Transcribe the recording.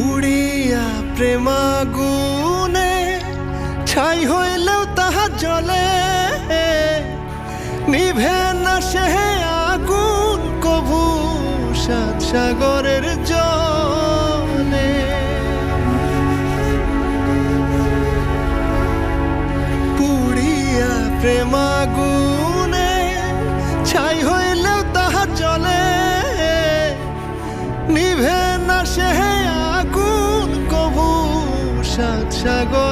পুড়িয়া প্রেমাগুনে ছাই হইলেও তাহা জ্বলে, নিভে না সে আগুন কভু সাত সাগরের জলে। পুড়িয়া প্রেমাগুনে ছাই হইলেও তাহা জ্বলে, নিভে না সে আগুন কভু সাত সাগর